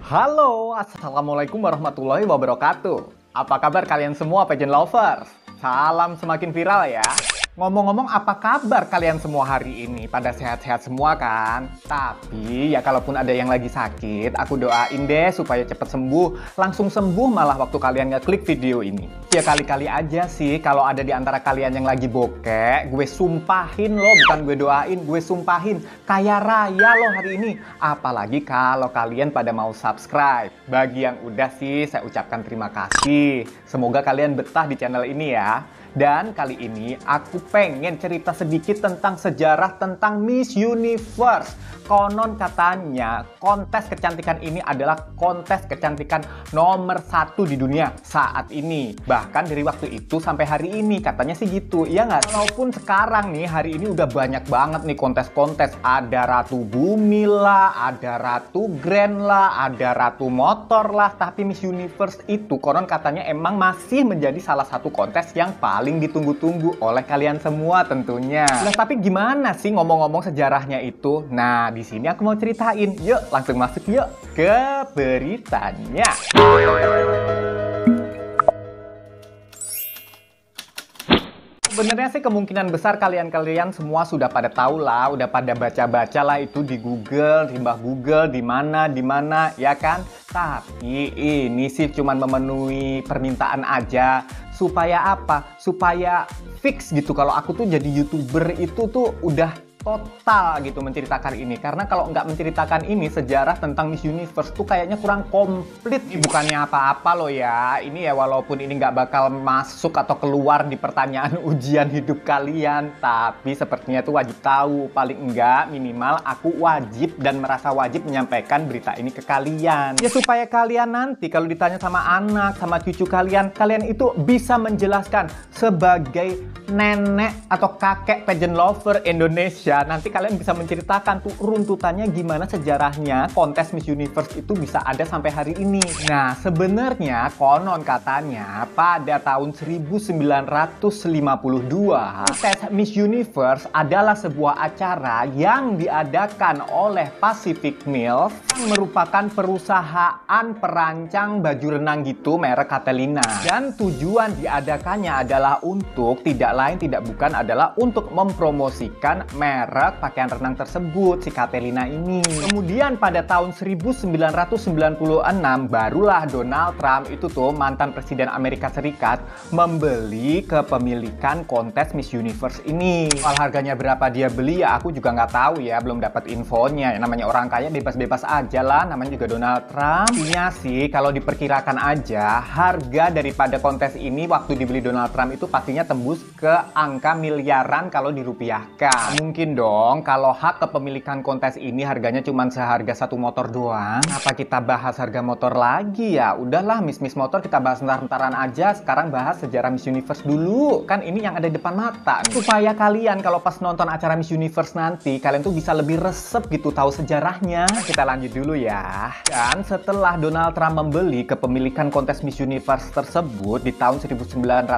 Halo, assalamualaikum warahmatullahi wabarakatuh. Apa kabar kalian semua pageant lovers? Salam semakin viral ya. Ngomong-ngomong, apa kabar kalian semua hari ini? Pada sehat-sehat semua kan? Tapi ya kalaupun ada yang lagi sakit, aku doain deh supaya cepet sembuh. Langsung sembuh malah waktu kalian ngeklik video ini. Ya kali-kali aja sih kalau ada di antara kalian yang lagi bokek, gue sumpahin loh, bukan gue doain, gue sumpahin. Kaya raya loh hari ini. Apalagi kalau kalian pada mau subscribe. Bagi yang udah sih, saya ucapkan terima kasih. Semoga kalian betah di channel ini ya. Dan kali ini aku pengen cerita sedikit tentang sejarah tentang Miss Universe. Konon katanya kontes kecantikan ini adalah kontes kecantikan nomor 1 di dunia saat ini. Bahkan dari waktu itu sampai hari ini katanya sih gitu, iya nggak? Walaupun sekarang nih hari ini udah banyak banget nih kontes-kontes. Ada Ratu Bumi lah, ada Ratu Grand lah, ada Ratu Motor lah. Tapi Miss Universe itu konon katanya emang masih menjadi salah satu kontes yang paling ditunggu-tunggu oleh kalian semua tentunya. Nah, tapi gimana sih ngomong-ngomong sejarahnya itu? Nah, di sini aku mau ceritain. Yuk, langsung masuk yuk ke beritanya. Sebenarnya sih kemungkinan besar kalian semua sudah pada tahu lah, udah pada baca-baca lah itu di Google, di mbah Google, di mana, ya kan? Tapi ini sih cuman memenuhi permintaan aja. Supaya apa? Supaya fix gitu kalau aku tuh jadi YouTuber itu tuh udah total gitu menceritakan ini. Karena kalau nggak menceritakan ini, sejarah tentang Miss Universe tuh kayaknya kurang komplit. Bukannya apa-apa loh ya. Ini ya walaupun ini nggak bakal masuk atau keluar di pertanyaan ujian hidup kalian. Tapi sepertinya tuh wajib tahu. Paling enggak minimal aku wajib dan merasa wajib menyampaikan berita ini ke kalian. Ya supaya kalian nanti kalau ditanya sama anak, sama cucu kalian, kalian itu bisa menjelaskan sebagai nenek atau kakek pageant lover Indonesia. Nanti kalian bisa menceritakan tuh runtutannya gimana sejarahnya kontes Miss Universe itu bisa ada sampai hari ini. Nah, sebenarnya konon katanya pada tahun 1952 kontes Miss Universe adalah sebuah acara yang diadakan oleh Pacific Mills yang merupakan perusahaan perancang baju renang gitu merek Catalina. Dan tujuan diadakannya adalah untuk tidak lain tidak bukan adalah untuk mempromosikan merek pakaian renang tersebut, si Catalina ini. Kemudian pada tahun 1996 barulah Donald Trump itu tuh mantan presiden Amerika Serikat membeli kepemilikan kontes Miss Universe ini. Soal harganya berapa dia beli ya aku juga nggak tahu ya, belum dapat infonya. Ya, namanya orang kaya bebas-bebas aja lah, namanya juga Donald Trump. Intinya sih kalau diperkirakan aja harga daripada kontes ini waktu dibeli Donald Trump itu pastinya tembus ke angka miliaran kalau dirupiahkan. Mungkin dong kalau hak kepemilikan kontes ini harganya cuma seharga satu motor doang. Kenapa kita bahas harga motor lagi ya? Udahlah Miss motor kita bahas ntar-ntaran aja. Sekarang bahas sejarah Miss Universe dulu. Kan ini yang ada di depan mata. Supaya kalian kalau pas nonton acara Miss Universe nanti kalian tuh bisa lebih resep gitu tahu sejarahnya. Kita lanjut dulu ya. Dan setelah Donald Trump membeli kepemilikan kontes Miss Universe tersebut di tahun 1996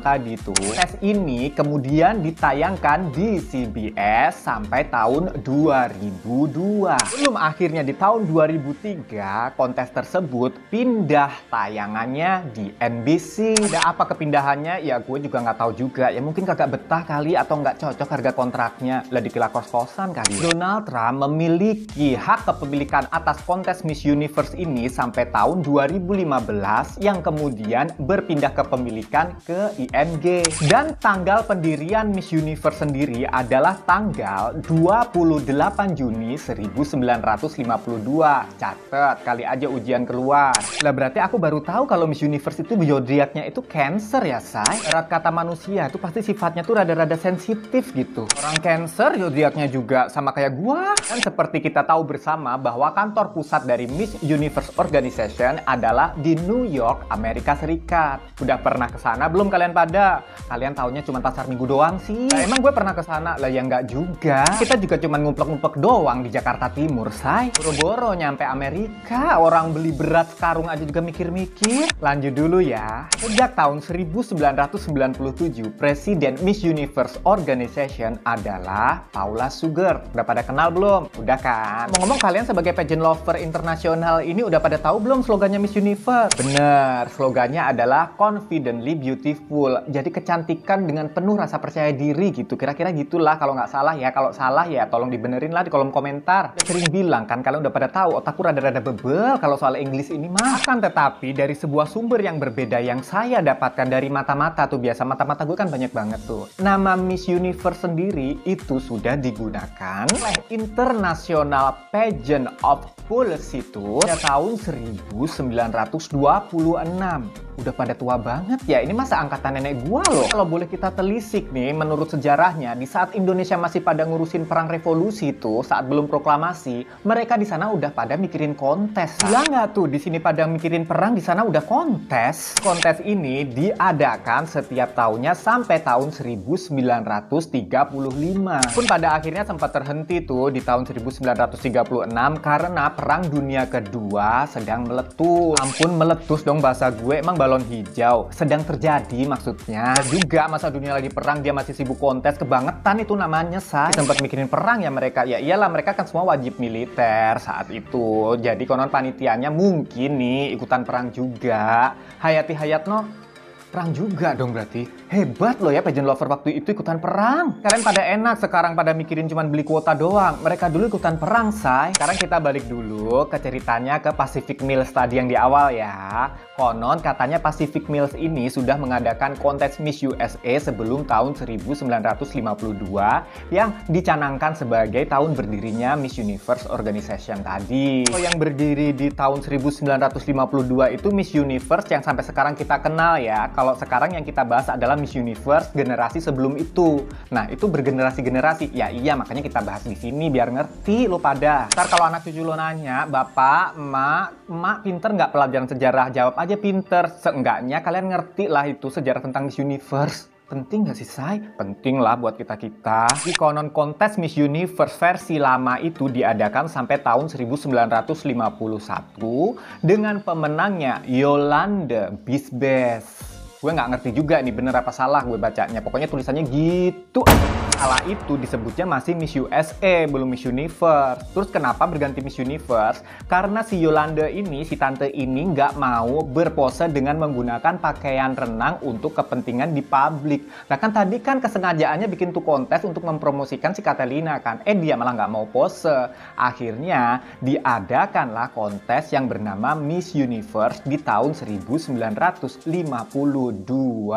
tadi tuh, tes ini kemudian ditayangkan di CBS sampai tahun 2002. Belum akhirnya di tahun 2003 kontes tersebut pindah tayangannya di NBC. Ada apa kepindahannya? Ya gue juga nggak tahu juga. Ya mungkin kagak betah kali atau nggak cocok harga kontraknya. Lah dikira kos-kosan kali. Donald Trump memiliki hak kepemilikan atas kontes Miss Universe ini sampai tahun 2015 yang kemudian berpindah kepemilikan ke IMG. Dan tanggal pendirian Miss Universe sendiri adalah tanggal 28 Juni 1952. Catet, kali aja ujian keluar. Lah berarti aku baru tahu kalau Miss Universe itu zodiaknya itu Cancer ya, say. Erat kata manusia itu pasti sifatnya tuh rada-rada sensitif gitu. Orang Cancer zodiaknya juga sama kayak gua. Dan seperti kita tahu bersama bahwa kantor pusat dari Miss Universe Organization adalah di New York, Amerika Serikat. Udah pernah ke sana belum kalian pada? Kalian taunya cuma pasar minggu doang sih. Nah, emang gue pernah ke sana lah ya ya nggak juga. Kita juga cuma ngumpet-ngumpet doang di Jakarta Timur, say. Boro-boro nyampe Amerika, orang beli beras karung aja juga mikir-mikir. Lanjut dulu ya. Sejak tahun 1997, Presiden Miss Universe Organization adalah Paula Sugar. Udah pada kenal belum? Udah kan? Ngomong-ngomong, kalian sebagai pageant lover internasional ini udah pada tahu belum slogannya Miss Universe? Bener, slogannya adalah Confidently Beautiful. Jadi kecantikan dengan penuh rasa percaya diri gitu. Kira-kira gitulah kalau nggak salah ya. Kalau salah ya tolong dibenerin lah di kolom komentar. Sering bilang kan, kalian udah pada tahu otakku rada-rada bebel kalau soal Inggris ini mah. Akan tetapi dari sebuah sumber yang berbeda yang saya dapatkan dari mata-mata tuh, biasa mata-mata gue kan banyak banget tuh. Nama Miss Universe sendiri itu sudah digunakan oleh International Pageant of Policy itu pada tahun 1926. Udah pada tua banget ya, ini masa angkatan nenek gua loh. Kalau boleh kita telisik nih, menurut sejarahnya, di saat Indonesia masih pada ngurusin perang revolusi itu, saat belum proklamasi, mereka di sana udah pada mikirin kontes. Gila nggak tuh, di sini pada mikirin perang, di sana udah kontes. Kontes ini diadakan setiap tahunnya sampai tahun 1935. Pun pada akhirnya sempat terhenti tuh di tahun 1936 karena Perang Dunia Kedua sedang meletus. Ampun, meletus dong bahasa gue, emang balon hijau. Sedang terjadi maksudnya. Juga masa dunia lagi perang, dia masih sibuk kontes, kebangetan itu namanya, say. Sempat mikirin perang ya mereka. Ya iyalah, mereka kan semua wajib militer saat itu. Jadi konon panitianya mungkin nih ikutan perang juga. Hayati Hayatno perang juga dong berarti. Hebat loh ya pageant lover waktu itu ikutan perang. Kalian pada enak sekarang pada mikirin cuman beli kuota doang. Mereka dulu ikutan perang, say. Sekarang kita balik dulu ke ceritanya ke Pacific Mills tadi yang di awal ya. Konon katanya Pacific Mills ini sudah mengadakan kontes Miss USA sebelum tahun 1952 yang dicanangkan sebagai tahun berdirinya Miss Universe Organization tadi. Oh, yang berdiri di tahun 1952 itu Miss Universe yang sampai sekarang kita kenal ya. Kalau sekarang yang kita bahas adalah Miss Universe generasi sebelum itu. Nah, itu bergenerasi-generasi. Ya iya, makanya kita bahas di sini biar ngerti lo pada. Ntar kalau anak cucu lo nanya, Bapak, Emak pinter nggak pelajaran sejarah? Jawab aja pinter. Seenggaknya kalian ngerti lah itu sejarah tentang Miss Universe. Penting gak sih, say? Penting lah buat kita-kita. Di konon kontes Miss Universe versi lama itu diadakan sampai tahun 1951 dengan pemenangnya Yolande Bisbes. Gue nggak ngerti juga nih bener apa salah gue bacanya. Pokoknya tulisannya gitu. Kala itu disebutnya masih Miss USA, belum Miss Universe. Terus kenapa berganti Miss Universe? Karena si Yolande ini, si tante ini nggak mau berpose dengan menggunakan pakaian renang untuk kepentingan di publik. Nah kan tadi kan kesengajaannya bikin tuh kontes untuk mempromosikan si Catalina kan. Dia malah nggak mau pose. Akhirnya diadakanlah kontes yang bernama Miss Universe di tahun 1952.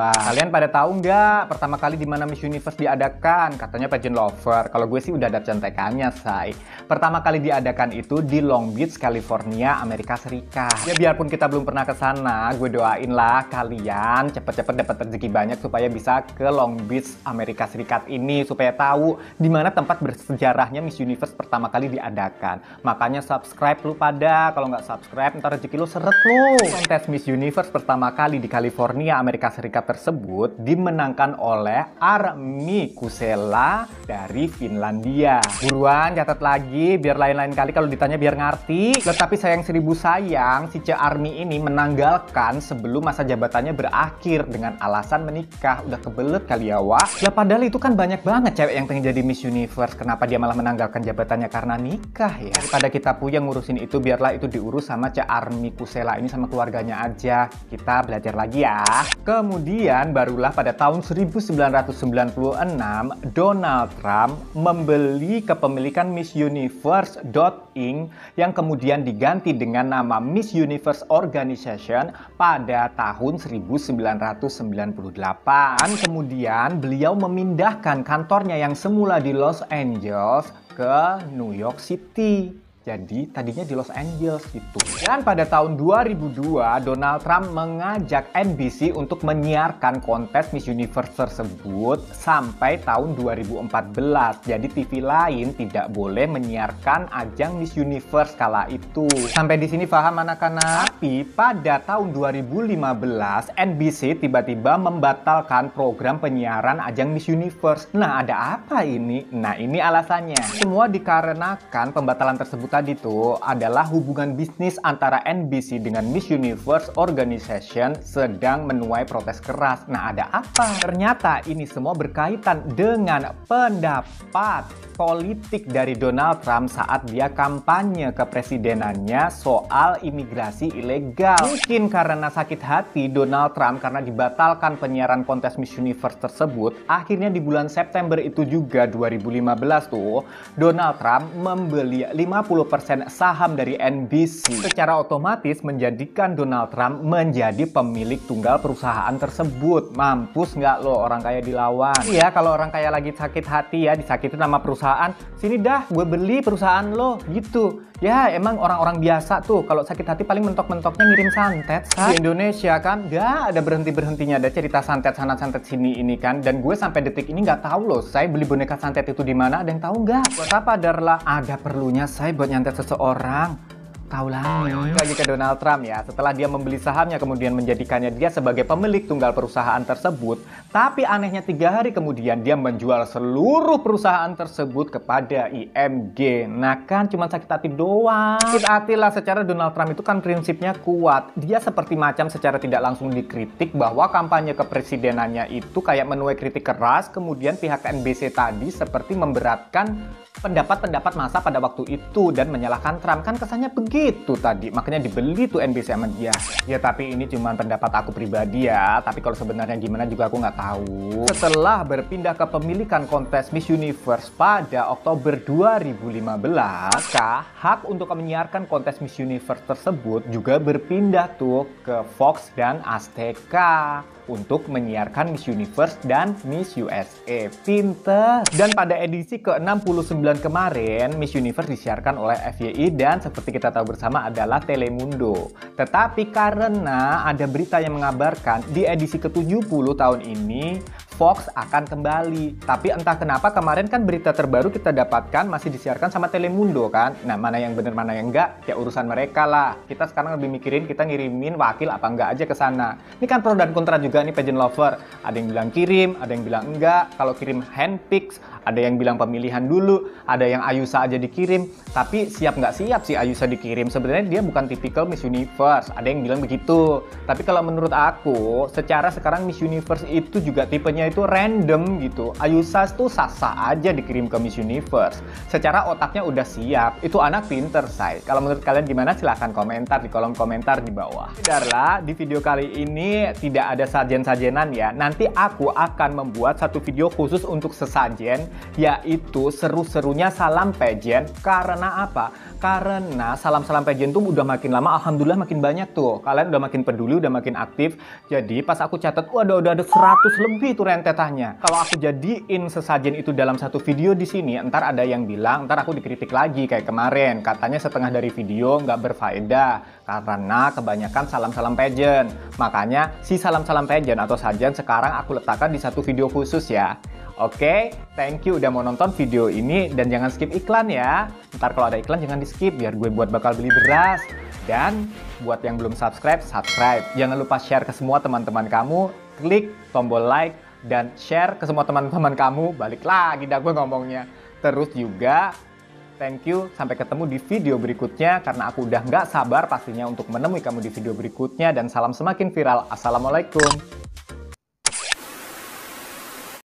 Kalian pada tahu nggak pertama kali di mana Miss Universe diadakan? Katanya pageant lover. Kalau gue sih udah ada contekannya, say. Pertama kali diadakan itu di Long Beach, California, Amerika Serikat. Ya biarpun kita belum pernah ke sana, gue doain lah kalian cepet-cepet dapat rezeki banyak supaya bisa ke Long Beach, Amerika Serikat ini, supaya tahu di mana tempat bersejarahnya Miss Universe pertama kali diadakan. Makanya subscribe lu pada. Kalau nggak subscribe, ntar rezeki lu seret lu. Kontes Miss Universe pertama kali di California, Amerika Serikat tersebut dimenangkan oleh Armi Kusela dari Finlandia. Buruan catat lagi biar lain-lain kali kalau ditanya biar ngerti. Tetapi sayang seribu sayang, si Ce Armi ini menanggalkan sebelum masa jabatannya berakhir dengan alasan menikah. Udah kebelet kali ya, Wak. Ya padahal itu kan banyak banget cewek yang pengen jadi Miss Universe. Kenapa dia malah menanggalkan jabatannya karena nikah ya? Daripada kita puyeng ngurusin itu, biarlah itu diurus sama Ce Armi Kusela ini sama keluarganya aja. Kita belajar lagi ya. Kemudian barulah pada tahun 1996 Donald Trump membeli kepemilikan Miss Universe Inc. yang kemudian diganti dengan nama Miss Universe Organization pada tahun 1998. Kemudian beliau memindahkan kantornya yang semula di Los Angeles ke New York City. Jadi tadinya di Los Angeles gitu. Dan pada tahun 2002, Donald Trump mengajak NBC untuk menyiarkan kontes Miss Universe tersebut sampai tahun 2014. Jadi TV lain tidak boleh menyiarkan ajang Miss Universe kala itu. Sampai di sini paham anak-anak? Tapi pada tahun 2015, NBC tiba-tiba membatalkan program penyiaran ajang Miss Universe. Nah, ada apa ini? Nah, ini alasannya. Semua dikarenakan pembatalan tersebut tadi tuh adalah hubungan bisnis antara NBC dengan Miss Universe Organization sedang menuai protes keras. Nah, ada apa? Ternyata ini semua berkaitan dengan pendapat politik dari Donald Trump saat dia kampanye kepresidenannya soal imigrasi ilegal. Mungkin karena sakit hati Donald Trump karena dibatalkan penyiaran kontes Miss Universe tersebut, akhirnya di bulan September itu juga 2015 tuh, Donald Trump membeli 50% saham dari NBC. Secara otomatis menjadikan Donald Trump menjadi pemilik tunggal perusahaan tersebut. Mampus nggak lo orang kaya dilawan? Iya, kalau orang kaya lagi sakit hati ya, disakitin sama perusahaan, sini dah gue beli perusahaan lo gitu. Ya emang orang-orang biasa tuh kalau sakit hati paling mentok-mentoknya ngirim santet. Di Indonesia kan gak ada berhenti-berhentinya, ada cerita santet sana santet sini ini kan. Dan gue sampai detik ini nggak tahu loh saya beli boneka santet itu di mana. Ada yang tahu nggak? Buat apa Darla? Ada perlunya saya buat nyantet seseorang? Tahu lagi ke Donald Trump ya, setelah dia membeli sahamnya kemudian menjadikannya dia sebagai pemilik tunggal perusahaan tersebut, tapi anehnya 3 hari kemudian dia menjual seluruh perusahaan tersebut kepada IMG. Nah kan cuma sakit hati doang. Sakit hati lah, secara Donald Trump itu kan prinsipnya kuat. Dia seperti macam secara tidak langsung dikritik bahwa kampanye kepresidenannya itu kayak menuai kritik keras, kemudian pihak NBC tadi seperti memberatkan pendapat-pendapat massa pada waktu itu dan menyalahkan Trump. Kan kesannya begitu tadi, makanya dibeli tuh NBC sama dia. Ya tapi ini cuma pendapat aku pribadi ya, tapi kalau sebenarnya gimana juga aku nggak tahu. Setelah berpindah ke pemilikan kontes Miss Universe pada Oktober 2015, maka hak untuk menyiarkan kontes Miss Universe tersebut juga berpindah tuh ke Fox dan Azteca untuk menyiarkan Miss Universe dan Miss USA. Pinter. Dan pada edisi ke-69 kemarin, Miss Universe disiarkan oleh FYI dan seperti kita tahu bersama adalah Telemundo. Tetapi karena ada berita yang mengabarkan di edisi ke-70 tahun ini Fox akan kembali. Tapi entah kenapa kemarin kan berita terbaru kita dapatkan masih disiarkan sama Telemundo kan. Nah mana yang bener mana yang enggak ya urusan mereka lah. Kita sekarang lebih mikirin kita ngirimin wakil apa enggak aja ke sana. Ini kan pro dan kontra juga nih pageant lover. Ada yang bilang kirim, ada yang bilang enggak. Kalau kirim handpics, ada yang bilang pemilihan dulu, ada yang Ayusa aja dikirim. Tapi siap nggak siap sih Ayusa dikirim. Sebenarnya dia bukan tipikal Miss Universe. Ada yang bilang begitu. Tapi kalau menurut aku, secara sekarang Miss Universe itu juga tipenya itu random gitu. Ayusa tuh sah-sah aja dikirim ke Miss Universe. Secara otaknya udah siap. Itu anak pinter, say. Kalau menurut kalian gimana? Silahkan komentar di kolom komentar di bawah. Darla, di video kali ini tidak ada sajen-sajenan ya. Nanti aku akan membuat satu video khusus untuk sesajen, yaitu seru-serunya salam pageant. Karena apa? Karena salam-salam pageant tuh udah makin lama, alhamdulillah makin banyak tuh. Kalian udah makin peduli, udah makin aktif. Jadi pas aku catat, waduh udah ada 100 lebih tuh rentetannya. Kalau aku jadiin sesajen itu dalam satu video di sini, ntar ada yang bilang, ntar aku dikritik lagi kayak kemarin. Katanya setengah dari video nggak berfaedah karena kebanyakan salam-salam pageant. Makanya si salam-salam pageant atau sajian sekarang aku letakkan di satu video khusus ya. Oke, thank you udah mau nonton video ini dan jangan skip iklan ya. Ntar kalau ada iklan jangan di skip biar gue buat bakal beli beras. Dan buat yang belum subscribe, subscribe. Jangan lupa share ke semua teman-teman kamu. Klik tombol like dan share ke semua teman-teman kamu. Balik lagi dah gue ngomongnya. Terus juga thank you, sampai ketemu di video berikutnya karena aku udah nggak sabar pastinya untuk menemui kamu di video berikutnya dan salam semakin viral. Assalamualaikum.